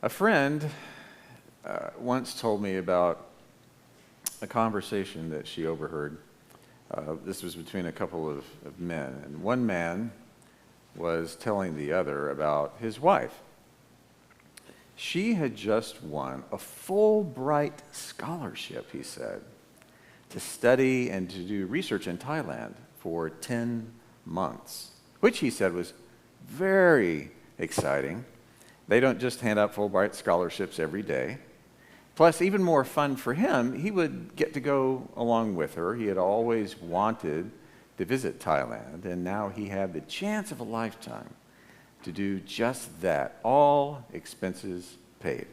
A friend once told me about a conversation that she overheard. This was between a couple of men, and one man was telling the other about his wife. She had just won a Fulbright scholarship, he said, to study and to do research in Thailand for 10 months, which he said was very exciting. They don't just hand out Fulbright scholarships every day. Plus, even more fun for him, he would get to go along with her. He had always wanted to visit Thailand, and now he had the chance of a lifetime to do just that, all expenses paid.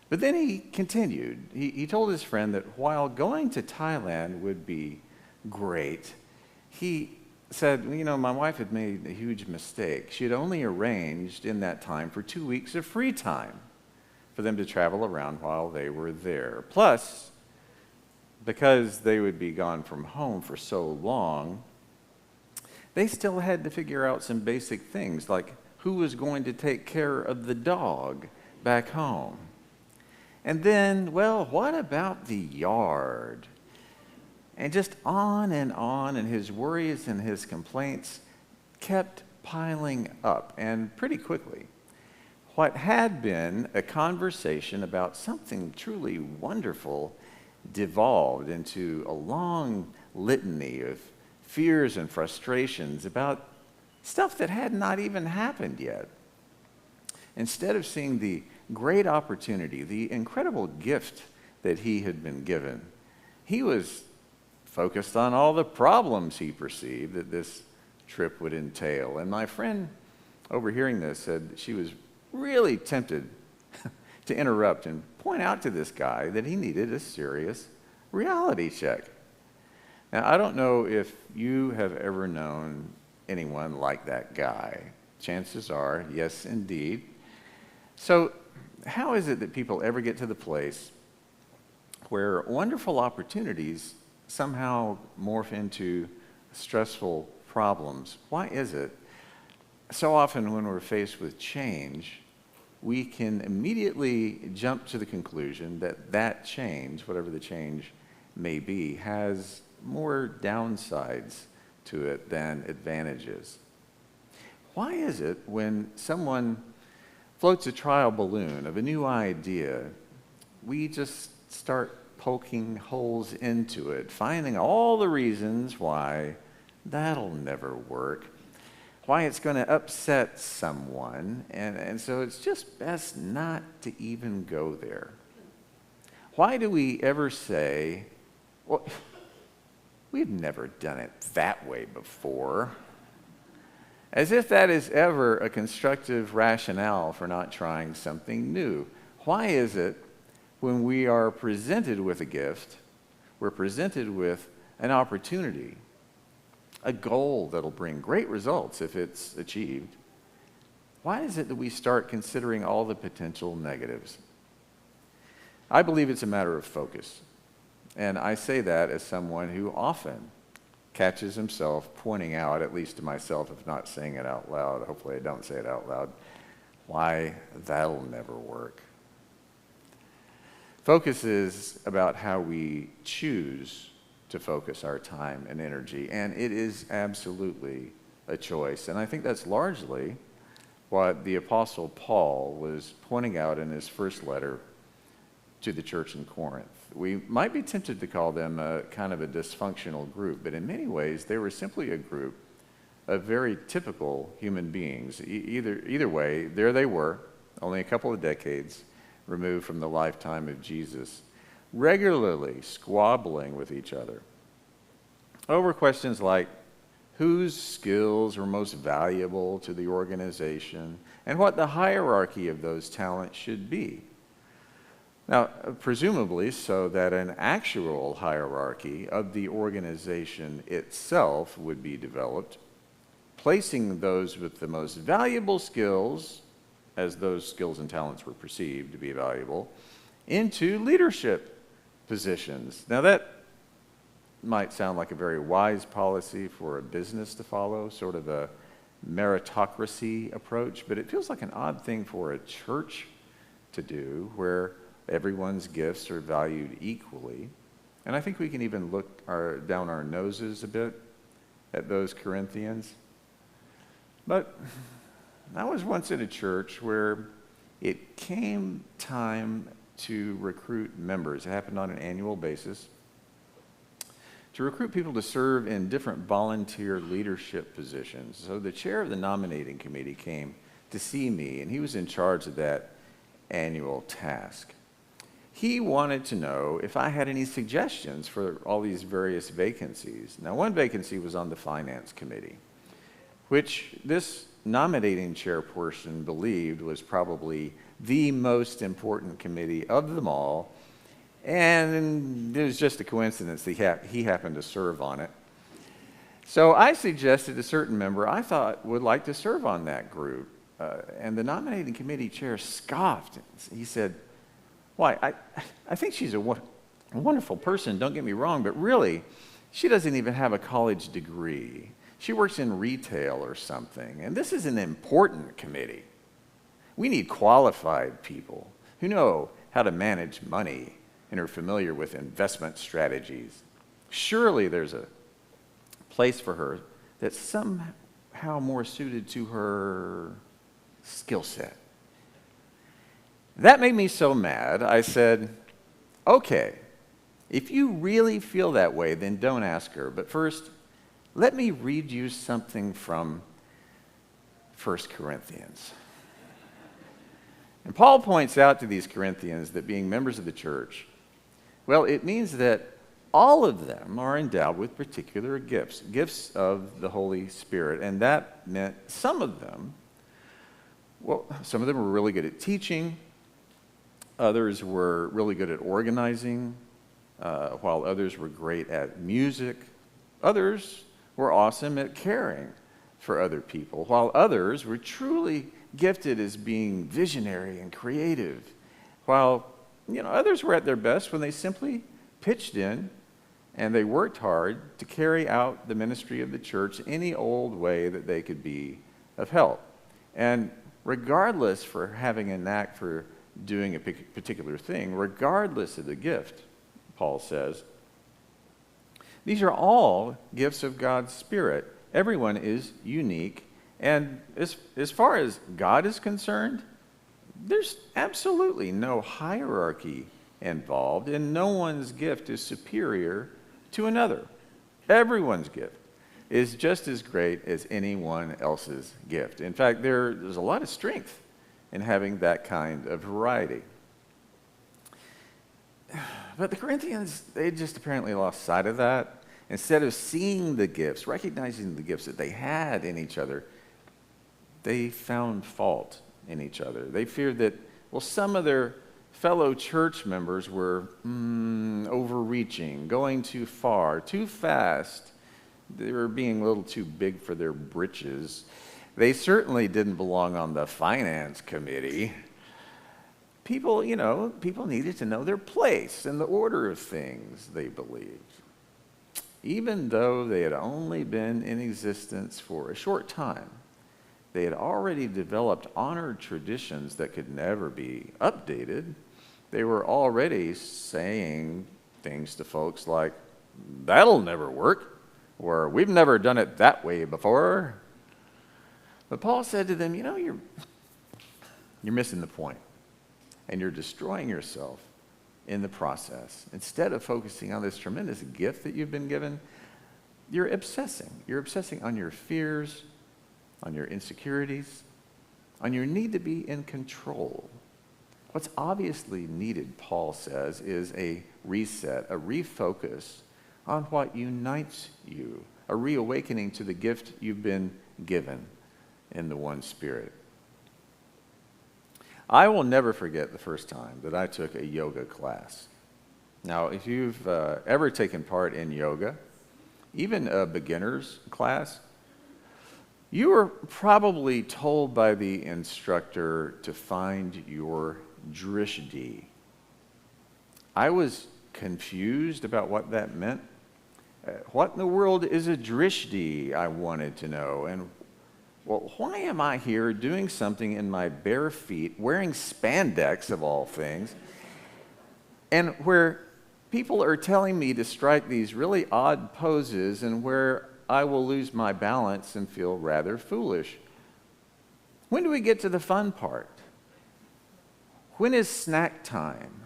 But then he continued. He told his friend that while going to Thailand would be great, he said, my wife had made a huge mistake. She had only arranged in that time for 2 weeks of free time for them to travel around while they were there. Plus, because they would be gone from home for so long, they still had to figure out some basic things, like who was going to take care of the dog back home. And then, what about the yard? And just on, and his worries and his complaints kept piling up, and pretty quickly. What had been a conversation about something truly wonderful devolved into a long litany of fears and frustrations about stuff that had not even happened yet. Instead of seeing the great opportunity, the incredible gift that he had been given, he was focused on all the problems he perceived that this trip would entail. And my friend, overhearing this, said she was really tempted to interrupt and point out to this guy that he needed a serious reality check. Now, I don't know if you have ever known anyone like that guy. Chances are, yes, indeed. So, how is it that people ever get to the place where wonderful opportunities somehow morph into stressful problems? Why is it so often when we're faced with change, we can immediately jump to the conclusion that that change, whatever the change may be, has more downsides to it than advantages? Why is it when someone floats a trial balloon of a new idea, we just start poking holes into it, finding all the reasons why that'll never work, why it's going to upset someone, and so it's just best not to even go there? Why do we ever say, we've never done it that way before? As if that is ever a constructive rationale for not trying something new. Why is it when we are presented with a gift, we're presented with an opportunity, a goal that'll bring great results if it's achieved, why is it that we start considering all the potential negatives? I believe it's a matter of focus. And I say that as someone who often catches himself pointing out, at least to myself, if not saying it out loud, hopefully I don't say it out loud, why that'll never work. Focus is about how we choose to focus our time and energy, and it is absolutely a choice. And I think that's largely what the Apostle Paul was pointing out in his first letter to the church in Corinth. We might be tempted to call them a kind of a dysfunctional group, but in many ways they were simply a group of very typical human beings. Either way, there they were, only a couple of decades removed from the lifetime of Jesus, regularly squabbling with each other over questions like whose skills were most valuable to the organization and what the hierarchy of those talents should be. Now, presumably so that an actual hierarchy of the organization itself would be developed, placing those with the most valuable skills, as those skills and talents were perceived to be valuable, into leadership positions. Now, that might sound like a very wise policy for a business to follow, sort of a meritocracy approach, but it feels like an odd thing for a church to do where everyone's gifts are valued equally. And I think we can even look down our noses a bit at those Corinthians. But I was once in a church where it came time to recruit members. It happened on an annual basis. To recruit people to serve in different volunteer leadership positions. So the chair of the nominating committee came to see me, and he was in charge of that annual task. He wanted to know if I had any suggestions for all these various vacancies. Now, one vacancy was on the finance committee, which this nominating chairperson believed was probably the most important committee of them all. And it was just a coincidence that he happened to serve on it. So I suggested a certain member I thought would like to serve on that group. And the nominating committee chair scoffed. He said, "Why, I think she's a wonderful person, don't get me wrong, but really, she doesn't even have a college degree. She works in retail or something. And this is an important committee. We need qualified people who know how to manage money and are familiar with investment strategies. Surely there's a place for her that's somehow more suited to her skill set." That made me so mad, I said, "Okay, if you really feel that way, then don't ask her. But first, let me read you something from 1 Corinthians. And Paul points out to these Corinthians that being members of the church, well, it means that all of them are endowed with particular gifts, gifts of the Holy Spirit. And that meant some of them were really good at teaching, others were really good at organizing, while others were great at music. Others were awesome at caring for other people, while others were truly gifted as being visionary and creative, while others were at their best when they simply pitched in and they worked hard to carry out the ministry of the church any old way that they could be of help. And regardless for having a knack for doing a particular thing, regardless of the gift, Paul says, these are all gifts of God's Spirit. Everyone is unique. And as far as God is concerned, there's absolutely no hierarchy involved, and no one's gift is superior to another. Everyone's gift is just as great as anyone else's gift. In fact, there's a lot of strength in having that kind of variety. But the Corinthians, they just apparently lost sight of that. Instead of seeing the gifts, recognizing the gifts that they had in each other, they found fault in each other. They feared that, some of their fellow church members were overreaching, going too far, too fast. They were being a little too big for their britches. They certainly didn't belong on the finance committee. People needed to know their place in the order of things, they believed. Even though they had only been in existence for a short time, they had already developed honored traditions that could never be updated. They were already saying things to folks like, "That'll never work," or "We've never done it that way before." But Paul said to them, you're missing the point, and you're destroying yourself in the process. Instead of focusing on this tremendous gift that you've been given, you're obsessing. You're obsessing on your fears, on your insecurities, on your need to be in control. What's obviously needed, Paul says, is a reset, a refocus on what unites you, a reawakening to the gift you've been given in the one Spirit. I will never forget the first time that I took a yoga class. Now, if you've ever taken part in yoga, even a beginner's class, you were probably told by the instructor to find your drishti. I was confused about what that meant. What in the world is a drishti, I wanted to know, and well, why am I here doing something in my bare feet, wearing spandex of all things, and where people are telling me to strike these really odd poses and where I will lose my balance and feel rather foolish? When do we get to the fun part? When is snack time?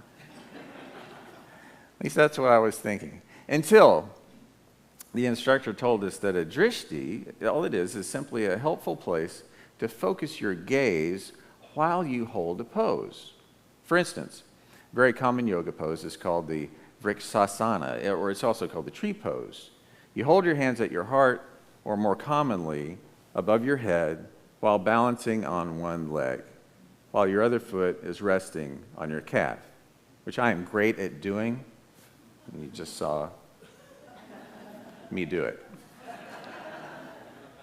At least that's what I was thinking. Until the instructor told us that a drishti, all it is simply a helpful place to focus your gaze while you hold a pose. For instance, a very common yoga pose is called the vrikshasana, or it's also called the tree pose. You hold your hands at your heart, or more commonly, above your head, while balancing on one leg, while your other foot is resting on your calf, which I am great at doing. You just saw me do it.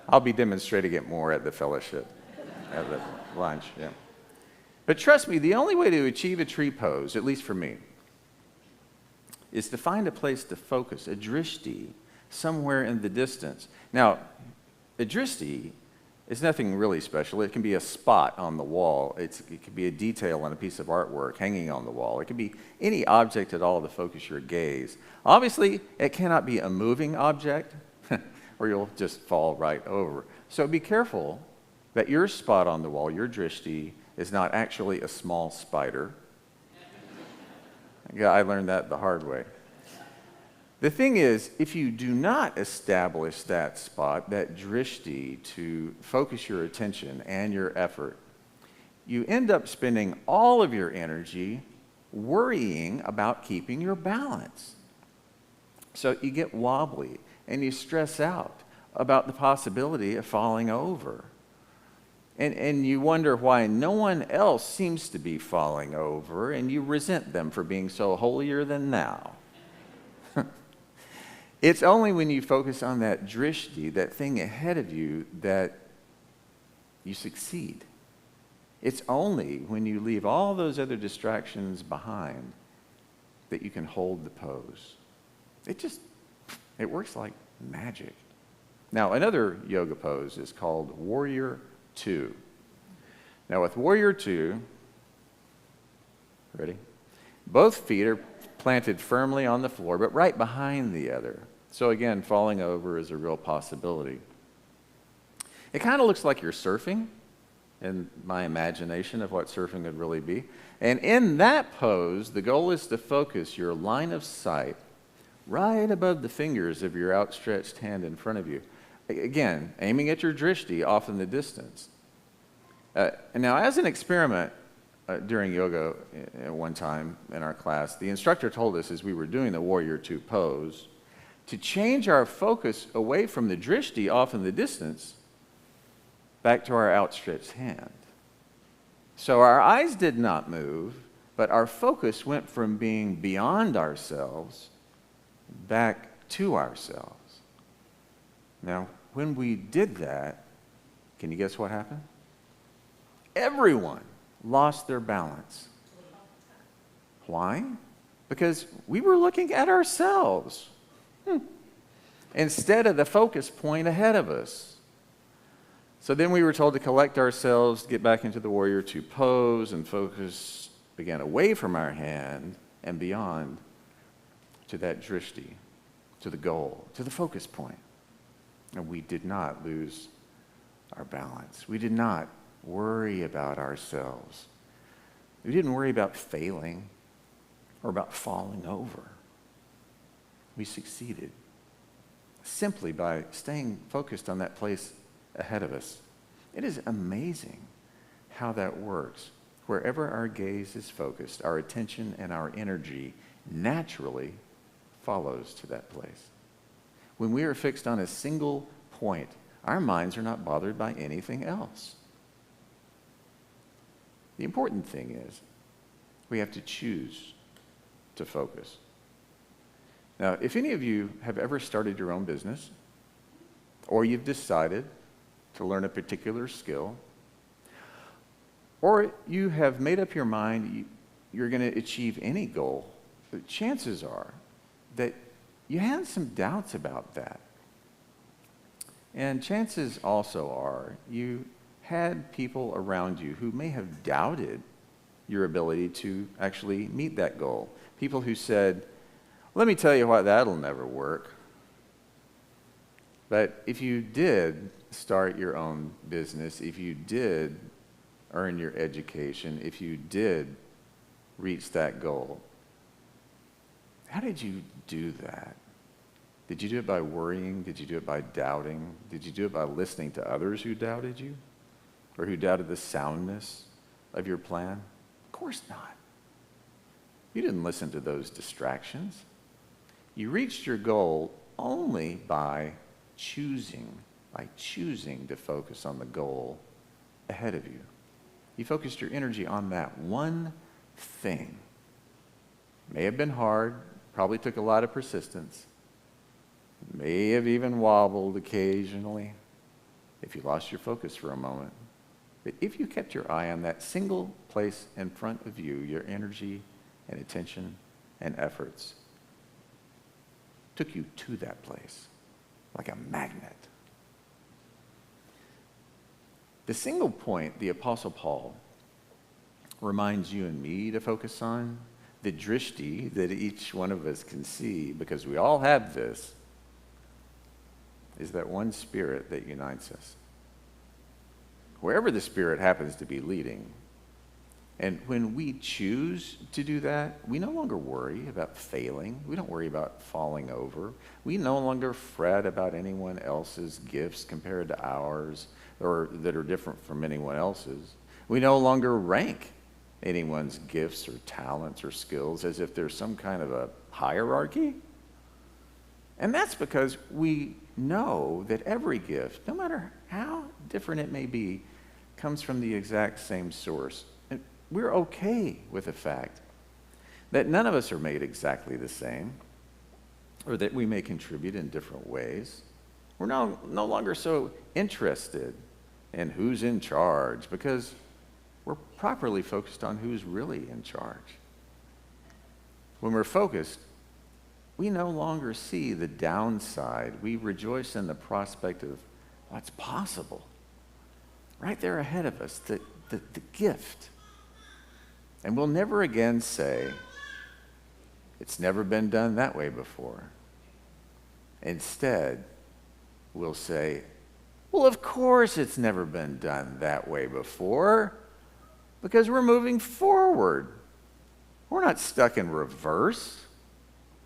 I'll be demonstrating it more at the fellowship, at the lunch, yeah. But trust me, the only way to achieve a tree pose, at least for me, is to find a place to focus, a drishti, somewhere in the distance. Now, a drishti is nothing really special. It can be a spot on the wall. It can be a detail on a piece of artwork hanging on the wall. It can be any object at all to focus your gaze. Obviously, it cannot be a moving object, or you'll just fall right over. So be careful that your spot on the wall, your drishti, is not actually a small spider. Yeah, I learned that the hard way. The thing is, if you do not establish that spot, that drishti, to focus your attention and your effort, you end up spending all of your energy worrying about keeping your balance. So you get wobbly and you stress out about the possibility of falling over. And you wonder why no one else seems to be falling over, and you resent them for being so holier than thou. It's only when you focus on that drishti, that thing ahead of you, that you succeed. It's only when you leave all those other distractions behind that you can hold the pose. It works like magic. Now, another yoga pose is called Warrior Two. Now, with Warrior Two, ready? Both feet are planted firmly on the floor, but right behind the other. So again, falling over is a real possibility. It kind of looks like you're surfing, in my imagination of what surfing would really be. And in that pose, the goal is to focus your line of sight right above the fingers of your outstretched hand in front of you. Again, aiming at your drishti off in the distance. And now, as an experiment during yoga one time in our class, the instructor told us as we were doing the Warrior Two pose to change our focus away from the drishti off in the distance back to our outstretched hand. So our eyes did not move, but our focus went from being beyond ourselves back to ourselves. Now, when we did that, can you guess what happened? Everyone lost their balance. Why? Because we were looking at ourselves instead of the focus point ahead of us. So then we were told to collect ourselves, get back into the Warrior Two pose, and focus again away from our hand and beyond to that drishti, to the goal, to the focus point. And we did not lose our balance. We did not worry about ourselves. We didn't worry about failing or about falling over. We succeeded simply by staying focused on that place ahead of us. It is amazing how that works. Wherever our gaze is focused, our attention and our energy naturally follows to that place. When we are fixed on a single point, our minds are not bothered by anything else. The important thing is we have to choose to focus. Now, if any of you have ever started your own business, or you've decided to learn a particular skill, or you have made up your mind you're going to achieve any goal, the chances are that you had some doubts about that. And chances also are you had people around you who may have doubted your ability to actually meet that goal. People who said, let me tell you what, that'll never work. But if you did start your own business, if you did earn your education, if you did reach that goal, how did you do that? Did you do it by worrying? Did you do it by doubting? Did you do it by listening to others who doubted you? Or who doubted the soundness of your plan? Of course not. You didn't listen to those distractions. You reached your goal only by choosing to focus on the goal ahead of you. You focused your energy on that one thing. May have been hard, probably took a lot of persistence, may have even wobbled occasionally if you lost your focus for a moment. But if you kept your eye on that single place in front of you, your energy and attention and efforts took you to that place like a magnet. The single point the Apostle Paul reminds you and me to focus on, the drishti that each one of us can see, because we all have this, is that one Spirit that unites us. Wherever the Spirit happens to be leading. And when we choose to do that, we no longer worry about failing. We don't worry about falling over. We no longer fret about anyone else's gifts compared to ours, or that are different from anyone else's. We no longer rank anyone's gifts or talents or skills as if there's some kind of a hierarchy. And that's because we know that every gift, no matter how different it may be, comes from the exact same source. And we're okay with the fact that none of us are made exactly the same, or that we may contribute in different ways. We're no longer so interested in who's in charge, because we're properly focused on who's really in charge. When we're focused, we no longer see the downside. We rejoice in the prospect of what's possible. Right there ahead of us, the gift. And we'll never again say, it's never been done that way before. Instead, we'll say, well, of course it's never been done that way before, because we're moving forward. We're not stuck in reverse.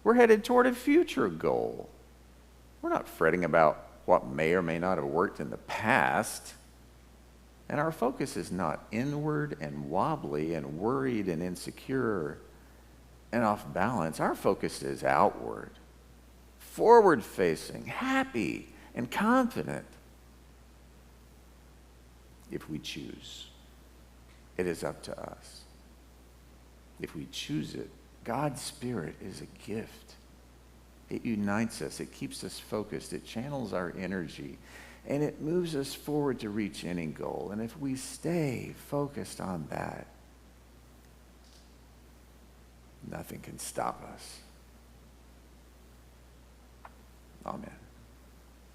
We're headed toward a future goal. We're not fretting about what may or may not have worked in the past. And our focus is not inward and wobbly and worried and insecure and off balance. Our focus is outward, forward-facing, happy and confident. If we choose, it is up to us. If we choose it, God's Spirit is a gift. It unites us. It keeps us focused. It channels our energy. And it moves us forward to reach any goal. And if we stay focused on that, nothing can stop us. Amen.